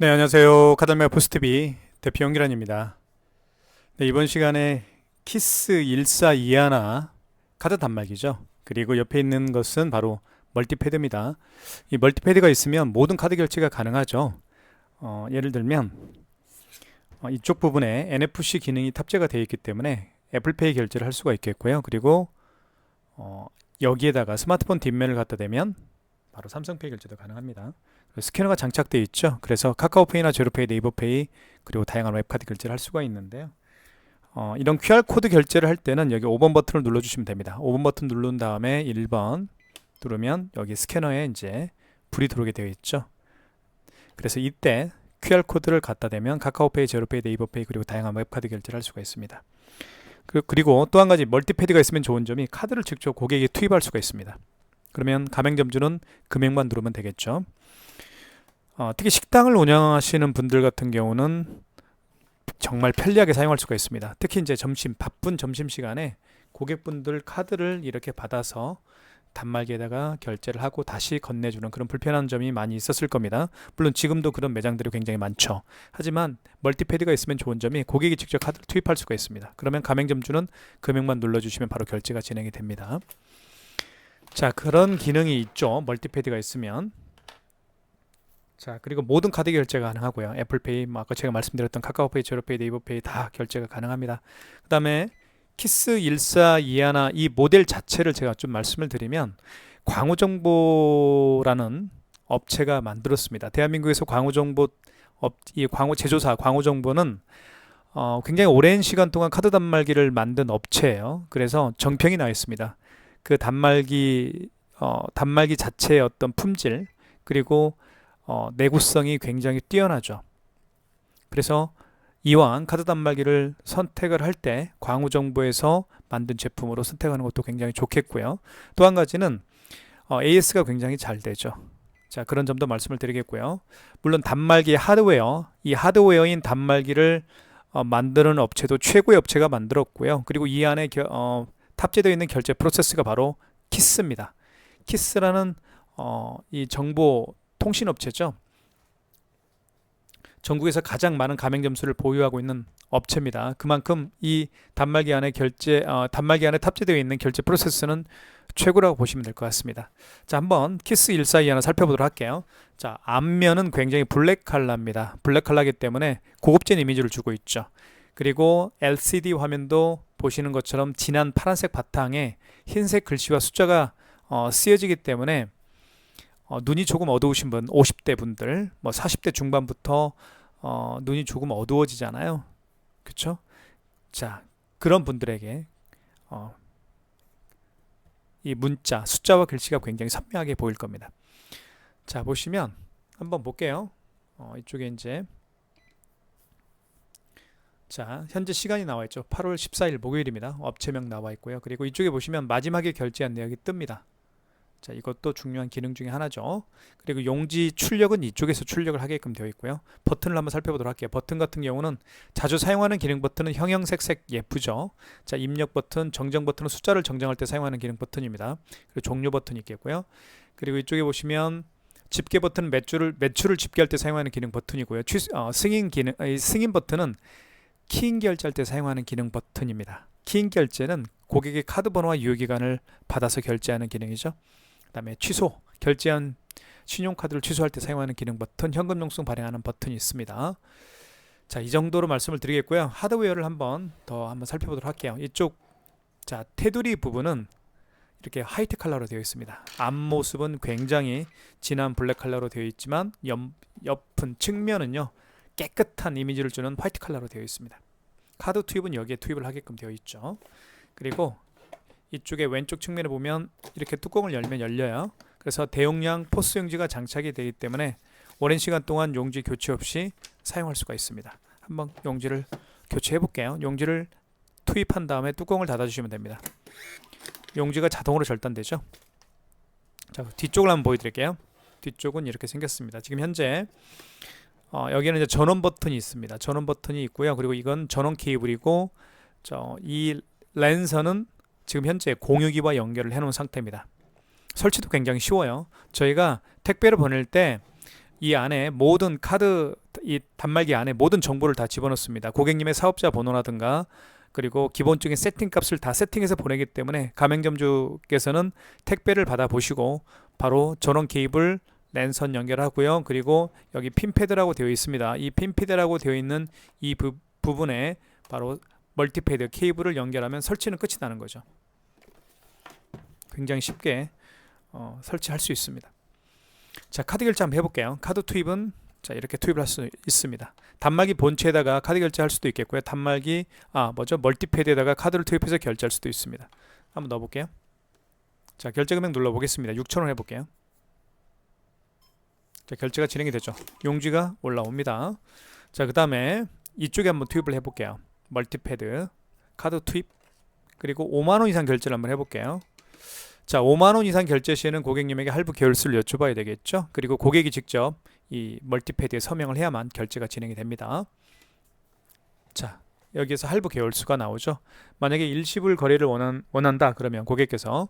네, 안녕하세요. 카달메아 포스트비 대표 영기란입니다. 네, 이번 시간에 키스 1421 카드 단말기죠. 그리고 옆에 있는 것은 바로 멀티패드입니다. 이 멀티패드가 있으면 모든 카드 결제가 가능하죠. 예를 들면 이쪽 부분에 NFC 기능이 탑재가 되어 있기 때문에 애플페이 결제를 할 수가 있겠고요. 그리고 어, 여기에다가 스마트폰 뒷면을 갖다 대면 바로 삼성페이 결제도 가능합니다. 스캐너가 장착되어 있죠. 그래서 카카오페이나 제로페이, 네이버페이 그리고 다양한 웹카드 결제를 할 수가 있는데요. 이런 QR코드 결제를 할 때는 여기 5번 버튼을 눌러주시면 됩니다. 5번 버튼 누른 다음에 1번 누르면 여기 스캐너에 이제 불이 들어오게 되어 있죠. 그래서 이때 QR코드를 갖다 대면 카카오페이, 제로페이, 네이버페이 그리고 다양한 웹카드 결제를 할 수가 있습니다. 그리고 또 한 가지 멀티패드가 있으면 좋은 점이 카드를 직접 고객에게 투입할 수가 있습니다. 그러면 가맹점주는 금액만 누르면 되겠죠. 특히 식당을 운영하시는 분들 같은 경우는 정말 편리하게 사용할 수가 있습니다. 특히 이제 바쁜 점심시간에 고객분들 카드를 이렇게 받아서 단말기에다가 결제를 하고 다시 건네주는 그런 불편한 점이 많이 있었을 겁니다. 물론 지금도 그런 매장들이 굉장히 많죠. 하지만 멀티패드가 있으면 좋은 점이 고객이 직접 카드를 투입할 수가 있습니다. 그러면 가맹점주는 금액만 눌러주시면 바로 결제가 진행이 됩니다. 자, 그런 기능이 있죠. 멀티패드가 있으면. 자, 그리고 모든 카드 결제가 가능하고요. 애플페이, 아까 제가 말씀드렸던 카카오페이, 제로페이, 네이버페이 다 결제가 가능합니다. 그 다음에 키스 1421 이 모델 자체를 제가 좀 말씀을 드리면 광우정보라는 업체가 만들었습니다. 대한민국에서 이 광우 제조사 광우정보는 굉장히 오랜 시간 동안 카드 단말기를 만든 업체예요. 그래서 정평이 나 있습니다. 그 단말기 자체의 어떤 품질 그리고 내구성이 굉장히 뛰어나죠. 그래서 이왕 카드 단말기를 선택을 할 때 광우정보에서 만든 제품으로 선택하는 것도 굉장히 좋겠고요. 또 한 가지는 AS가 굉장히 잘 되죠. 자, 그런 점도 말씀을 드리겠고요. 물론 단말기 하드웨어, 이 하드웨어인 단말기를 만드는 업체도 최고의 업체가 만들었고요. 그리고 이 안에 탑재되어 있는 결제 프로세스가 바로 키스입니다. 키스라는 이 정보 통신업체죠. 전국에서 가장 많은 가맹점수를 보유하고 있는 업체입니다. 그만큼 이 단말기 안에 탑재되어 있는 결제 프로세스는 최고라고 보시면 될 것 같습니다. 자, 한번 키스 1421 살펴보도록 할게요. 자, 앞면은 굉장히 블랙 컬러입니다. 블랙 컬러이기 때문에 고급진 이미지를 주고 있죠. 그리고 LCD 화면도 보시는 것처럼 진한 파란색 바탕에 흰색 글씨와 숫자가 쓰여지기 때문에 눈이 조금 어두우신 분, 50대 분들, 뭐 40대 중반부터 눈이 조금 어두워지잖아요. 그렇죠? 자, 그런 분들에게 이 문자, 숫자와 글씨가 굉장히 선명하게 보일 겁니다. 자, 보시면 한번 볼게요. 이쪽에 이제 자, 현재 시간이 나와 있죠. 8월 14일 목요일입니다. 업체명 나와 있고요. 그리고 이쪽에 보시면 마지막에 결제한 내역이 뜹니다. 자, 이것도 중요한 기능 중에 하나죠. 그리고 용지 출력은 이쪽에서 출력을 하게끔 되어 있고요. 버튼을 한번 살펴보도록 할게요. 버튼 같은 경우는 자주 사용하는 기능 버튼은 형형색색 예쁘죠. 자, 입력 버튼, 정정 버튼은 숫자를 정정할 때 사용하는 기능 버튼입니다. 그리고 종료 버튼이 있겠고요. 그리고 이쪽에 보시면 집계 버튼은 매출을 집계할 때 사용하는 기능 버튼이고요. 승인 버튼은 키인 결제할 때 사용하는 기능 버튼입니다. 키인 결제는 고객의 카드 번호와 유효기간을 받아서 결제하는 기능이죠. 그 다음에 취소, 결제한 신용카드를 취소할 때 사용하는 기능 버튼, 현금 영수증 발행하는 버튼이 있습니다. 자, 이 정도로 말씀을 드리겠고요. 하드웨어를 한번 살펴보도록 할게요. 이쪽 자, 테두리 부분은 이렇게 화이트 컬러로 되어 있습니다. 앞모습은 굉장히 진한 블랙 컬러로 되어 있지만 옆은 측면은요 깨끗한 이미지를 주는 화이트 컬러로 되어 있습니다. 카드 투입은 여기에 투입을 하게끔 되어 있죠. 그리고 이쪽에 왼쪽 측면에 보면 이렇게 뚜껑을 열면 열려요. 그래서 대용량 포스 용지가 장착이 되기 때문에 오랜 시간 동안 용지 교체 없이 사용할 수가 있습니다. 한번 용지를 교체해 볼게요. 용지를 투입한 다음에 뚜껑을 닫아 주시면 됩니다. 용지가 자동으로 절단되죠. 자, 뒤쪽을 한번 보여드릴게요. 뒤쪽은 이렇게 생겼습니다. 지금 현재 여기는 이제 전원 버튼이 있습니다. 전원 버튼이 있고요. 그리고 이건 전원 케이블이고 이 랜선은 지금 현재 공유기와 연결을 해놓은 상태입니다. 설치도 굉장히 쉬워요. 저희가 택배를 보낼 때 이 안에 모든 카드, 이 단말기 안에 모든 정보를 다 집어넣습니다. 고객님의 사업자 번호라든가 그리고 기본적인 세팅 값을 다 세팅해서 보내기 때문에 가맹점주께서는 택배를 받아 보시고 바로 전원 케이블 랜선 연결하고요. 그리고 여기 핀패드라고 되어 있습니다. 이 핀패드라고 되어 있는 이 부분에 바로 멀티패드 케이블을 연결하면 설치는 끝이 나는 거죠. 굉장히 쉽게 설치할 수 있습니다. 자, 카드 결제 한번 해볼게요. 카드 투입은 자, 이렇게 투입을 할 수 있습니다. 단말기 본체에다가 카드 결제할 수도 있겠고요. 단말기 멀티패드에다가 카드를 투입해서 결제할 수도 있습니다. 한번 넣어볼게요. 자, 결제 금액 눌러보겠습니다. 6,000원 해볼게요. 자, 결제가 진행이 되죠. 용지가 올라옵니다. 자, 그 다음에 이쪽에 한번 투입을 해볼게요. 멀티패드 카드 투입, 그리고 5만원 이상 결제를 한번 해볼게요. 자, 5만원 이상 결제 시에는 고객님에게 할부 계열수를 여쭤봐야 되겠죠. 그리고 고객이 직접 이 멀티패드에 서명을 해야만 결제가 진행이 됩니다. 자, 여기에서 할부 계열수가 나오죠. 만약에 일시불 거래를 원한다 그러면 고객께서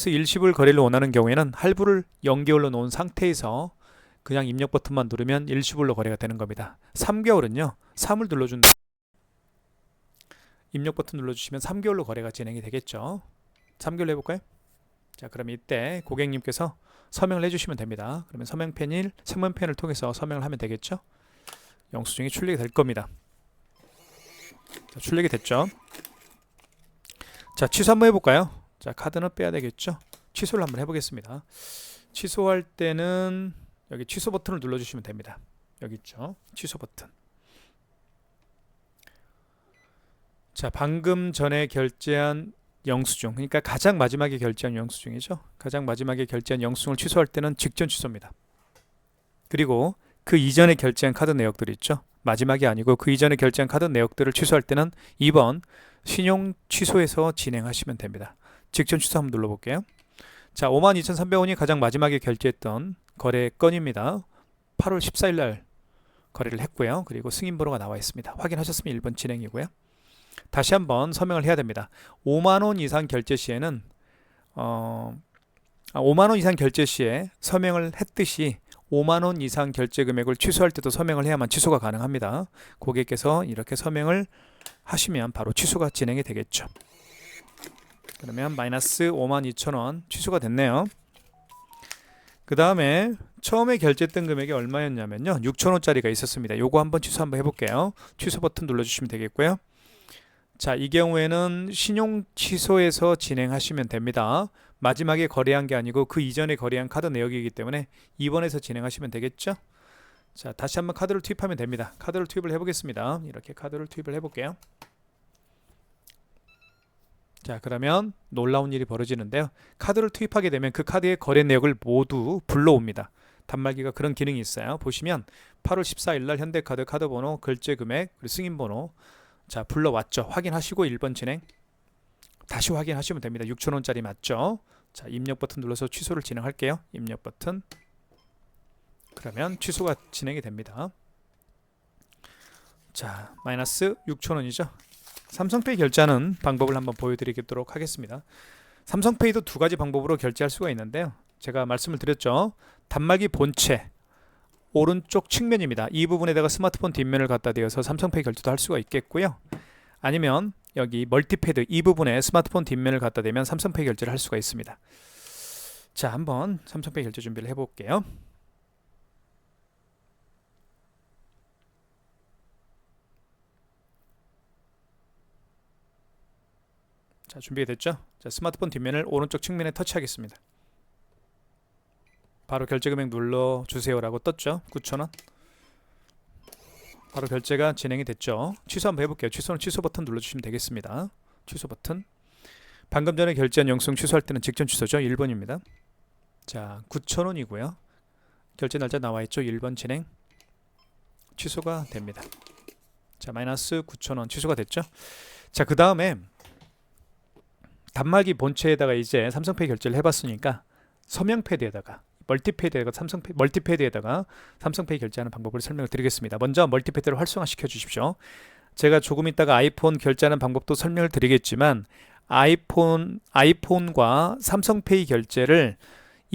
일시불 거래를 원하는 경우에는 할부를 0개월로 놓은 상태에서 그냥 입력 버튼만 누르면 일시불로 거래가 되는 겁니다. 3개월은요 3을 눌러준다. 입력 버튼 눌러주시면 3개월로 거래가 진행이 되겠죠. 3개월로 해볼까요? 자, 그럼 이때 고객님께서 서명을 해주시면 됩니다. 그러면 서명펜을 통해서 서명을 하면 되겠죠. 영수증이 출력이 될 겁니다. 자, 출력이 됐죠. 자, 취소 한번 해볼까요? 자, 카드는 빼야 되겠죠. 취소를 한번 해보겠습니다. 취소할 때는 여기 취소 버튼을 눌러주시면 됩니다. 여기 있죠. 취소 버튼. 자, 방금 전에 결제한 영수증, 그러니까 가장 마지막에 결제한 영수증이죠. 가장 마지막에 결제한 영수증을 취소할 때는 직전 취소입니다. 그리고 그 이전에 결제한 카드 내역들이 있죠. 마지막이 아니고 그 이전에 결제한 카드 내역들을 취소할 때는 2번 신용 취소해서 진행하시면 됩니다. 직전 취소 한번 눌러볼게요. 자, 52,300원이 가장 마지막에 결제했던 거래 건입니다. 8월 14일 날 거래를 했고요. 그리고 승인 번호가 나와 있습니다. 확인하셨으면 1번 진행이고요. 다시 한번 서명을 해야 됩니다. 5만원 이상 결제 시에는 5만원 이상 결제 시에 서명을 했듯이 5만원 이상 결제 금액을 취소할 때도 서명을 해야만 취소가 가능합니다. 고객께서 이렇게 서명을 하시면 바로 취소가 진행이 되겠죠. 그러면 마이너스 52,000원 취소가 됐네요. 그 다음에 처음에 결제했던 금액이 얼마였냐면요 6,000원짜리가 있었습니다. 요거 한번 취소 한번 해볼게요. 취소 버튼 눌러주시면 되겠고요. 자, 이 경우에는 신용 취소해서 진행하시면 됩니다. 마지막에 거래한 게 아니고 그 이전에 거래한 카드 내역이기 때문에 2번에서 진행하시면 되겠죠. 자, 다시 한번 카드를 투입하면 됩니다. 카드를 투입을 해보겠습니다. 이렇게 카드를 투입을 해볼게요. 자, 그러면 놀라운 일이 벌어지는데요. 카드를 투입하게 되면 그 카드의 거래 내역을 모두 불러옵니다. 단말기가 그런 기능이 있어요. 보시면 8월 14일 날 현대카드 카드번호, 결제금액, 그리고 승인번호 자, 불러왔죠. 확인하시고 1번 진행. 다시 확인하시면 됩니다. 6,000원짜리 맞죠? 자, 입력 버튼 눌러서 취소를 진행할게요. 입력 버튼. 그러면 취소가 진행이 됩니다. 자, 마이너스 6,000원이죠. 삼성페이 결제하는 방법을 한번 보여드리도록 하겠습니다. 삼성페이도 두 가지 방법으로 결제할 수가 있는데요. 제가 말씀을 드렸죠. 단말기 본체 오른쪽 측면입니다. 이 부분에다가 스마트폰 뒷면을 갖다 대어서 삼성페이 결제도 할 수가 있겠고요. 아니면 여기 멀티패드 이 부분에 스마트폰 뒷면을 갖다 대면 삼성페이 결제를 할 수가 있습니다. 자, 한번 삼성페이 결제 준비를 해볼게요. 자, 준비가 됐죠? 자, 스마트폰 뒷면을 오른쪽 측면에 터치하겠습니다. 바로 결제 금액 눌러주세요 라고 떴죠. 9,000원. 바로 결제가 진행이 됐죠. 취소 한번 해볼게요. 취소는 취소 버튼 눌러주시면 되겠습니다. 취소 버튼. 방금 전에 결제한 영수증 취소할 때는 직전 취소죠. 1번입니다. 자, 9,000원이고요. 결제 날짜 나와있죠. 1번 진행. 취소가 됩니다. 자, 마이너스 9,000원 취소가 됐죠. 자, 그 다음에 단말기 본체에다가 이제 삼성페이 결제를 해봤으니까 서명패드에다가 멀티패드에다가 삼성페이 결제하는 방법을 설명을 드리겠습니다. 먼저 멀티패드를 활성화시켜 주십시오. 제가 조금 있다가 아이폰 결제하는 방법도 설명을 드리겠지만 아이폰과 삼성페이 결제를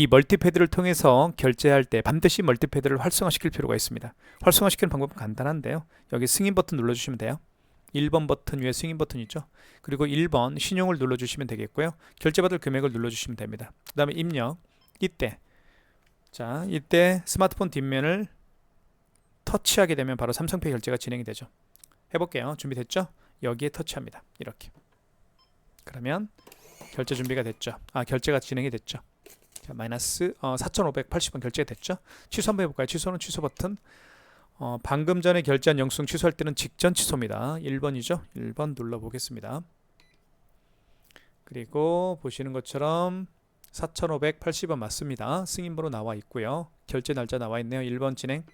이 멀티패드를 통해서 결제할 때 반드시 멀티패드를 활성화시킬 필요가 있습니다. 활성화시키는 방법은 간단한데요. 여기 승인 버튼 눌러주시면 돼요. 1번 버튼 위에 승인 버튼 있죠. 그리고 1번 신용을 눌러주시면 되겠고요. 결제받을 금액을 눌러주시면 됩니다. 그 다음에 입력. 이때 스마트폰 뒷면을 터치하게 되면 바로 삼성페이 결제가 진행이 되죠. 해볼게요. 준비됐죠? 여기에 터치합니다. 이렇게. 그러면 결제 준비가 됐죠. 결제가 진행이 됐죠. 자, 마이너스 4,580원 결제가 됐죠. 취소 한번 해볼까요? 취소는 취소 버튼. 방금 전에 결제한 영수증 취소할 때는 직전 취소입니다. 1번이죠. 1번 눌러보겠습니다. 그리고 보시는 것처럼 4,580원 맞습니다. 승인번호 나와 있고요. 결제 날짜 나와 있네요. 1번 진행.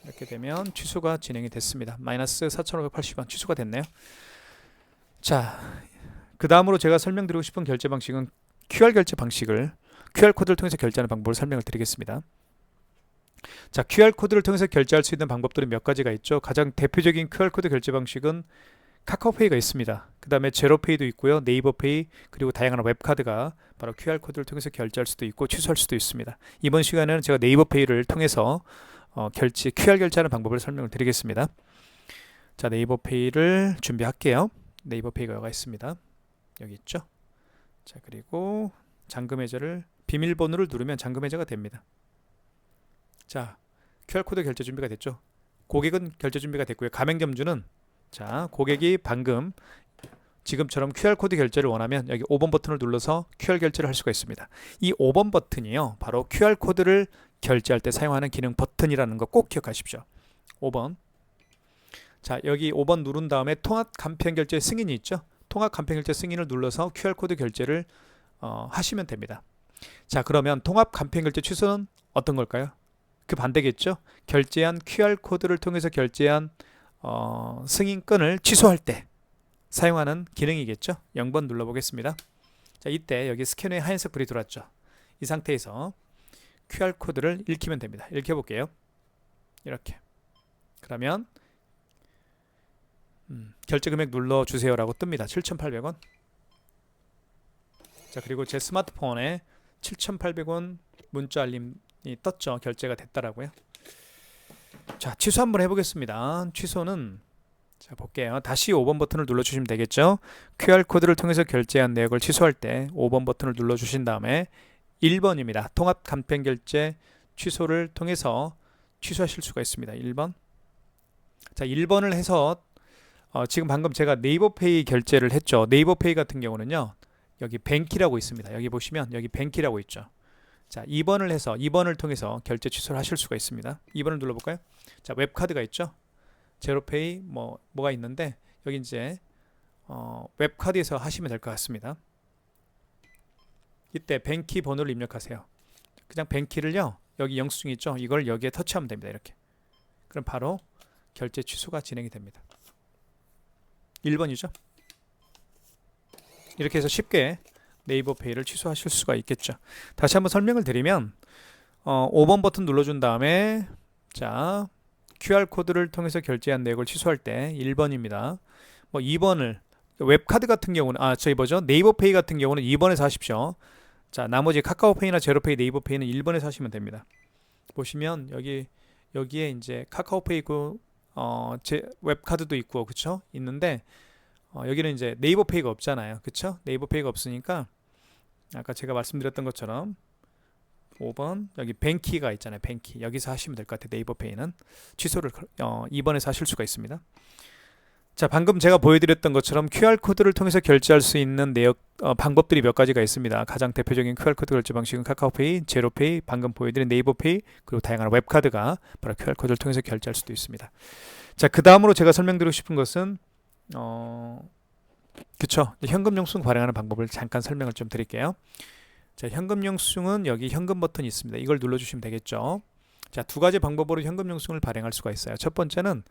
이렇게 되면 취소가 진행이 됐습니다. 마이너스 4,580원 취소가 됐네요. 자, 그 다음으로 제가 설명드리고 싶은 결제 방식은 QR 결제 방식을 QR코드를 통해서 결제하는 방법을 설명을 드리겠습니다. 자, QR코드를 통해서 결제할 수 있는 방법들은 몇 가지가 있죠. 가장 대표적인 QR코드 결제 방식은 카카오페이가 있습니다. 그 다음에 제로페이도 있고요. 네이버페이 그리고 다양한 웹카드가 바로 QR코드를 통해서 결제할 수도 있고 취소할 수도 있습니다. 이번 시간에는 제가 네이버페이를 통해서 QR 결제하는 방법을 설명을 드리겠습니다. 자, 네이버페이를 준비할게요. 네이버페이가 여기 있습니다. 여기 있죠. 자, 그리고 잠금 해제를 비밀번호를 누르면 잠금 해제가 됩니다. 자, QR코드 결제 준비가 됐죠. 고객은 결제 준비가 됐고요. 가맹점주는 고객이 방금 지금처럼 QR코드 결제를 원하면 여기 5번 버튼을 눌러서 QR 결제를 할 수가 있습니다. 이 5번 버튼이요, 바로 QR코드를 결제할 때 사용하는 기능 버튼이라는 거 꼭 기억하십시오. 5번. 자, 여기 5번 누른 다음에 통합 간편 결제 승인이 있죠. 통합 간편 결제 승인을 눌러서 QR코드 결제를 하시면 됩니다. 자, 그러면 통합 간편 결제 취소는 어떤 걸까요? 그 반대겠죠. 결제한 QR코드를 통해서 결제한 승인권을 취소할 때 사용하는 기능이겠죠. 0번 눌러보겠습니다. 자, 이때 여기 스캔 후에 하얀색 불이 들어왔죠. 이 상태에서 QR코드를 읽히면 됩니다. 읽혀볼게요. 이렇게. 그러면 결제 금액 눌러주세요 라고 뜹니다. 7,800원. 자, 그리고 제 스마트폰에 7,800원 문자 알림이 떴죠. 결제가 됐다라고요. 자, 취소 한번 해보겠습니다. 취소는 자, 볼게요. 다시 5번 버튼을 눌러주시면 되겠죠. QR코드를 통해서 결제한 내역을 취소할 때 5번 버튼을 눌러주신 다음에 1번입니다. 통합 간편 결제 취소를 통해서 취소하실 수가 있습니다. 1번. 자, 1번을 해서 지금 방금 제가 네이버페이 결제를 했죠. 네이버페이 같은 경우는요, 여기 뱅키라고 있습니다. 여기 보시면 여기 뱅키라고 있죠. 자, 2번을 해서 2번을 통해서 결제 취소를 하실 수가 있습니다. 2번을 눌러볼까요? 자, 웹카드가 있죠. 제로페이 뭐가 있는데 여기 이제 웹카드에서 하시면 될 것 같습니다. 이때 뱅키 번호를 입력하세요. 그냥 뱅키를요, 여기 영수증 있죠. 이걸 여기에 터치하면 됩니다. 이렇게. 그럼 바로 결제 취소가 진행이 됩니다. 1번이죠. 이렇게 해서 쉽게 네이버페이를 취소하실 수가 있겠죠. 다시 한번 설명을 드리면 5번 버튼 눌러준 다음에 자, QR코드를 통해서 결제한 내역을 취소할 때 1번입니다. 2번을 웹카드 같은 경우는 네이버페이 같은 경우는 2번에서 하십시오. 자, 나머지 카카오페이나 제로페이, 네이버페이는 1번에서 하시면 됩니다. 보시면 여기에 이제 카카오페이고 제 웹카드도 있고 그쵸? 있는데 여기는 이제 네이버페이가 없잖아요. 그쵸? 네이버페이가 없으니까 아까 제가 말씀드렸던 것처럼 5번 여기 뱅키가 있잖아요. 뱅키 여기서 하시면 될 것 같아요. 네이버페이는 취소를 2번에서 하실 수가 있습니다. 자, 방금 제가 보여드렸던 것처럼 QR코드를 통해서 결제할 수 있는 내역 방법들이 몇 가지가 있습니다. 가장 대표적인 QR코드 결제 방식은 카카오페이, 제로페이, 방금 보여드린 네이버페이, 그리고 다양한 웹카드가 바로 QR코드를 통해서 결제할 수도 있습니다. 자, 그 다음으로 제가 설명드리고 싶은 것은 그쵸, 현금 영수증 발행하는 방법을 잠깐 설명을 좀 드릴게요. 자, 현금 영수증은 여기 현금 버튼이 있습니다. 이걸 눌러주시면 되겠죠. 자, 두 가지 방법으로 현금 영수증을 발행할 수가 있어요. 첫 번째는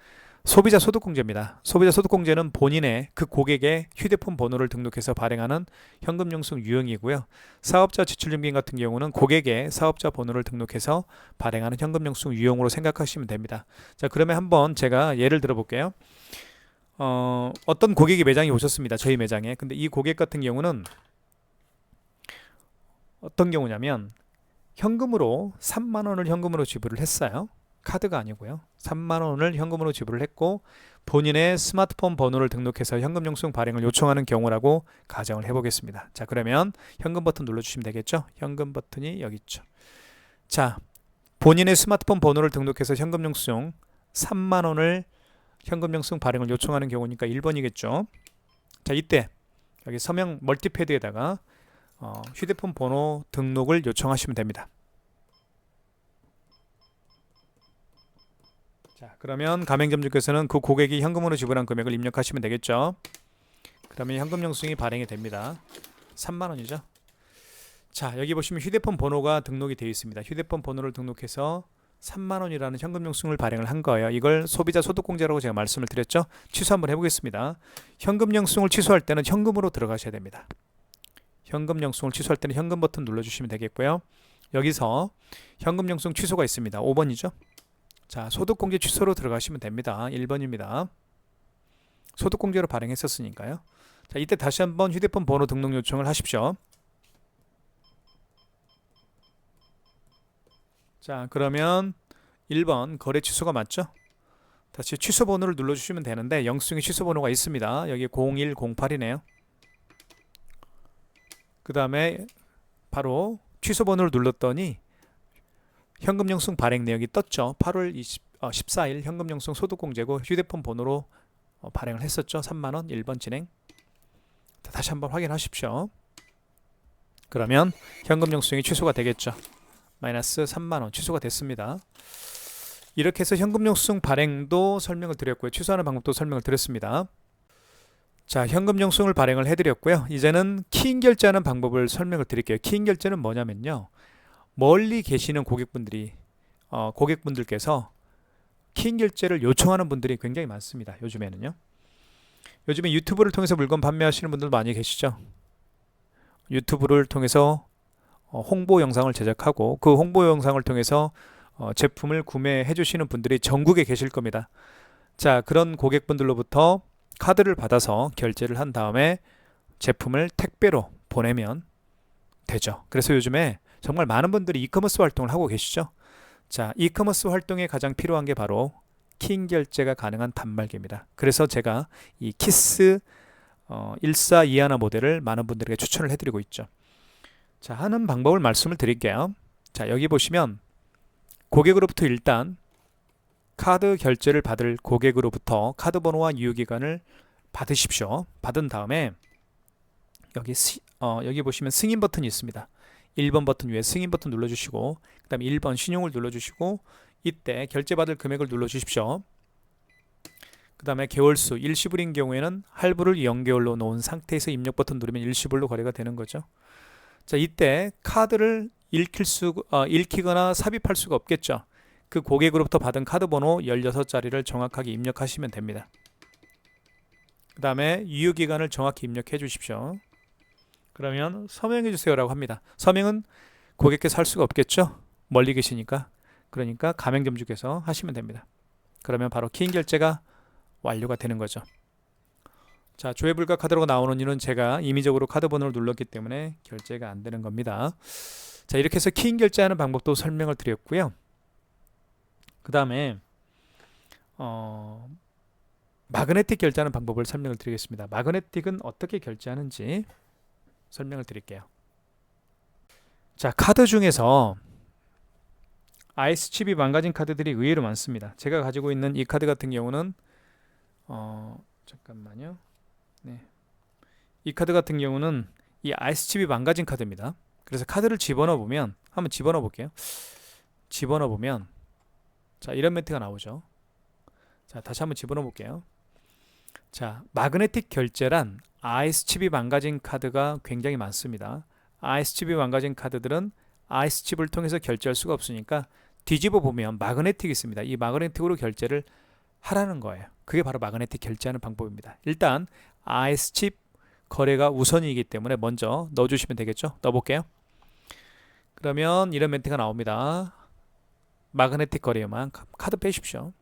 소비자 소득공제입니다. 소비자 소득공제는 본인의 그 고객의 휴대폰 번호를 등록해서 발행하는 현금 영수증 유형이고요. 사업자 지출증빙 같은 경우는 고객의 사업자 번호를 등록해서 발행하는 현금 영수증 유형으로 생각하시면 됩니다. 자, 그러면 한번 제가 예를 들어 볼게요. 어떤 고객이 매장에 오셨습니다. 저희 매장에. 근데 이 고객 같은 경우는 어떤 경우냐면 현금으로 3만 원을 현금으로 지불을 했어요. 카드가 아니고요. 3만 원을 현금으로 지불을 했고 본인의 스마트폰 번호를 등록해서 현금 영수증 발행을 요청하는 경우라고 가정을 해보겠습니다. 자, 그러면 현금 버튼 눌러주시면 되겠죠. 현금 버튼이 여기 있죠. 자, 본인의 스마트폰 번호를 등록해서 현금 영수증 3만 원을 현금 영수증 발행을 요청하는 경우니까 1번이겠죠. 자, 이때 여기 서명 멀티패드에다가 휴대폰 번호 등록을 요청하시면 됩니다. 자, 그러면 가맹점주께서는 그 고객이 현금으로 지불한 금액을 입력하시면 되겠죠. 그러면 현금 영수증이 발행이 됩니다. 3만 원이죠. 자, 여기 보시면 휴대폰 번호가 등록이 되어 있습니다. 휴대폰 번호를 등록해서 3만 원이라는 현금 영수증을 발행을 한 거예요. 이걸 소비자 소득공제라고 제가 말씀을 드렸죠. 취소 한번 해보겠습니다. 현금 영수증을 취소할 때는 현금으로 들어가셔야 됩니다. 현금 영수증을 취소할 때는 현금 버튼 눌러주시면 되겠고요. 여기서 현금 영수증 취소가 있습니다. 5번이죠. 자, 소득공제 취소로 들어가시면 됩니다. 1번입니다. 소득공제로 발행했었으니까요. 자, 이때 다시 한번 휴대폰 번호 등록 요청을 하십시오. 자, 그러면 1번 거래 취소가 맞죠? 다시 취소 번호를 눌러주시면 되는데 영수증에 취소 번호가 있습니다. 여기 0108이네요. 그 다음에 바로 취소 번호를 눌렀더니 현금 영수증 발행 내역이 떴죠. 8월 14일 현금 영수증 소득공제고 휴대폰 번호로 발행을 했었죠. 3만원 1번 진행. 다시 한번 확인하십시오. 그러면 현금 영수증이 취소가 되겠죠. 마이너스 3만원 취소가 됐습니다. 이렇게 해서 현금 영수증 발행도 설명을 드렸고요. 취소하는 방법도 설명을 드렸습니다. 자, 현금 영수증을 발행을 해드렸고요. 이제는 키인 결제하는 방법을 설명을 드릴게요. 키인 결제는 뭐냐면요. 멀리 계시는 고객분들께서 키인 결제를 요청하는 분들이 굉장히 많습니다. 요즘에는요. 요즘에 유튜브를 통해서 물건 판매하시는 분들 많이 계시죠. 유튜브를 통해서 홍보 영상을 제작하고 그 홍보 영상을 통해서 제품을 구매해 주시는 분들이 전국에 계실 겁니다. 자, 그런 고객분들로부터 카드를 받아서 결제를 한 다음에 제품을 택배로 보내면 되죠. 그래서 요즘에 정말 많은 분들이 이커머스 활동을 하고 계시죠. 자, 이커머스 활동에 가장 필요한 게 바로 키인 결제가 가능한 단말기입니다. 그래서 제가 이 키스 1421 모델을 많은 분들에게 추천을 해드리고 있죠. 자, 하는 방법을 말씀을 드릴게요. 자, 여기 보시면 고객으로부터 일단 카드 결제를 받을 고객으로부터 카드 번호와 유효기간을 받으십시오. 받은 다음에 여기 보시면 승인 버튼이 있습니다. 1번 버튼 위에 승인 버튼 눌러주시고 그 다음에 1번 신용을 눌러주시고 이때 결제받을 금액을 눌러주십시오. 그 다음에 개월수 일시불인 경우에는 할부를 0개월로 놓은 상태에서 입력 버튼 누르면 일시불로 거래가 되는 거죠. 자, 이때 카드를 읽히거나 삽입할 수가 없겠죠. 그 고객으로부터 받은 카드 번호 16자리를 정확하게 입력하시면 됩니다. 그 다음에 유효기간을 정확히 입력해 주십시오. 그러면 서명해 주세요라고 합니다. 서명은 고객께서 할 수가 없겠죠. 멀리 계시니까. 그러니까 가맹점주께서 하시면 됩니다. 그러면 바로 키인 결제가 완료가 되는 거죠. 자, 조회 불가 카드로 나오는 이유는 제가 임의적으로 카드 번호를 눌렀기 때문에 결제가 안 되는 겁니다. 자, 이렇게 해서 키인 결제하는 방법도 설명을 드렸고요. 그 다음에 마그네틱 결제하는 방법을 설명을 드리겠습니다. 마그네틱은 어떻게 결제하는지 설명을 드릴게요. 자, 카드 중에서 아이스 칩이 망가진 카드들이 의외로 많습니다. 제가 가지고 있는 이 카드 같은 경우는 잠깐만요. 네. 이 카드 같은 경우는 이 아이스 칩이 망가진 카드입니다. 그래서 카드를 집어넣어 보면 한번 집어넣어 볼게요. 집어넣어 보면 자, 이런 멘트가 나오죠. 자, 다시 한번 집어넣어 볼게요. 자, 마그네틱 결제란 아이스 칩이 망가진 카드가 굉장히 많습니다. 아이스 칩이 망가진 카드들은 아이스 칩을 통해서 결제할 수가 없으니까 뒤집어 보면 마그네틱이 있습니다. 이 마그네틱으로 결제를 하라는 거예요. 그게 바로 마그네틱 결제하는 방법입니다. 일단 아이스 칩 거래가 우선이기 때문에 먼저 넣어주시면 되겠죠. 넣어볼게요. 그러면 이런 멘트가 나옵니다. 마그네틱 거래에만 카드 빼십시오.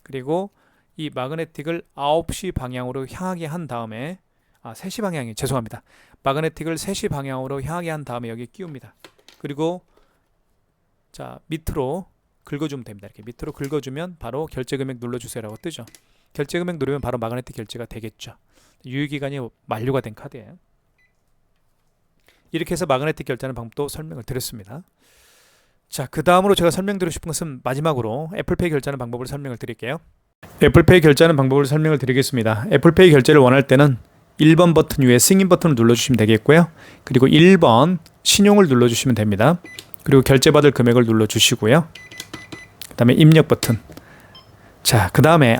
그리고 이 마그네틱을 9시 방향으로 향하게 한 다음에 3시 방향이 죄송합니다. 마그네틱을 3시 방향으로 향하게 한 다음에 여기 끼웁니다. 그리고 자 밑으로 긁어주면 됩니다. 이렇게 밑으로 긁어주면 바로 결제 금액 눌러주세요라고 뜨죠. 결제 금액 누르면 바로 마그네틱 결제가 되겠죠. 유효기간이 만료가 된 카드예요. 이렇게 해서 마그네틱 결제하는 방법도 설명을 드렸습니다. 자, 그 다음으로 제가 설명드리고 싶은 것은 마지막으로 애플페이 결제하는 방법을 설명을 드릴게요. 애플페이 결제하는 방법을 설명을 드리겠습니다. 애플페이 결제를 원할 때는 1번 버튼 위에 승인 버튼을 눌러주시면 되겠고요. 그리고 1번 신용을 눌러주시면 됩니다. 그리고 결제받을 금액을 눌러주시고요. 그 다음에 입력 버튼. 자, 그 다음에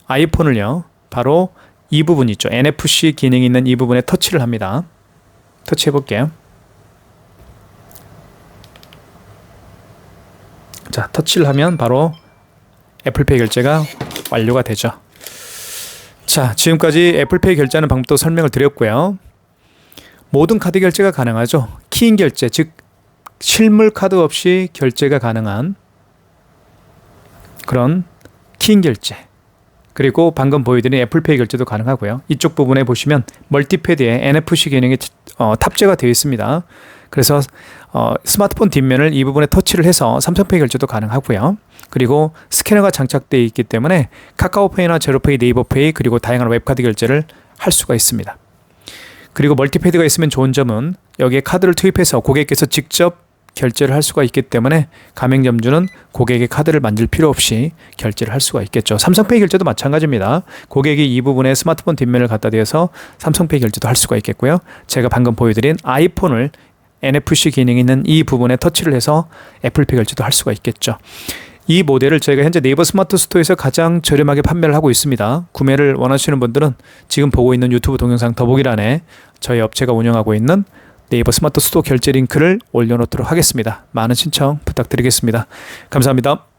아이폰을요 바로 이 부분 있죠. NFC 기능이 있는 이 부분에 터치를 합니다. 터치해 볼게요. 자, 터치를 하면 바로 애플페이 결제가 완료가 되죠. 자, 지금까지 애플페이 결제하는 방법도 설명을 드렸고요. 모든 카드 결제가 가능하죠. 키인 결제, 즉 실물 카드 없이 결제가 가능한 그런 키인 결제, 그리고 방금 보여드린 애플페이 결제도 가능하고요. 이쪽 부분에 보시면 멀티패드에 NFC 기능이 탑재가 되어 있습니다. 그래서 스마트폰 뒷면을 이 부분에 터치를 해서 삼성페이 결제도 가능하고요. 그리고 스캐너가 장착되어 있기 때문에 카카오페이나 제로페이, 네이버페이, 그리고 다양한 웹카드 결제를 할 수가 있습니다. 그리고 멀티패드가 있으면 좋은 점은 여기에 카드를 투입해서 고객께서 직접 결제를 할 수가 있기 때문에 가맹점주는 고객의 카드를 만질 필요 없이 결제를 할 수가 있겠죠. 삼성페이 결제도 마찬가지입니다. 고객이 이 부분에 스마트폰 뒷면을 갖다 대서 삼성페이 결제도 할 수가 있겠고요. 제가 방금 보여드린 아이폰을 NFC 기능이 있는 이 부분에 터치를 해서 애플페이 결제도 할 수가 있겠죠. 이 모델을 저희가 현재 네이버 스마트 스토어에서 가장 저렴하게 판매를 하고 있습니다. 구매를 원하시는 분들은 지금 보고 있는 유튜브 동영상 더보기란에 저희 업체가 운영하고 있는 네이버 스마트 스토어 결제 링크를 올려놓도록 하겠습니다. 많은 신청 부탁드리겠습니다. 감사합니다.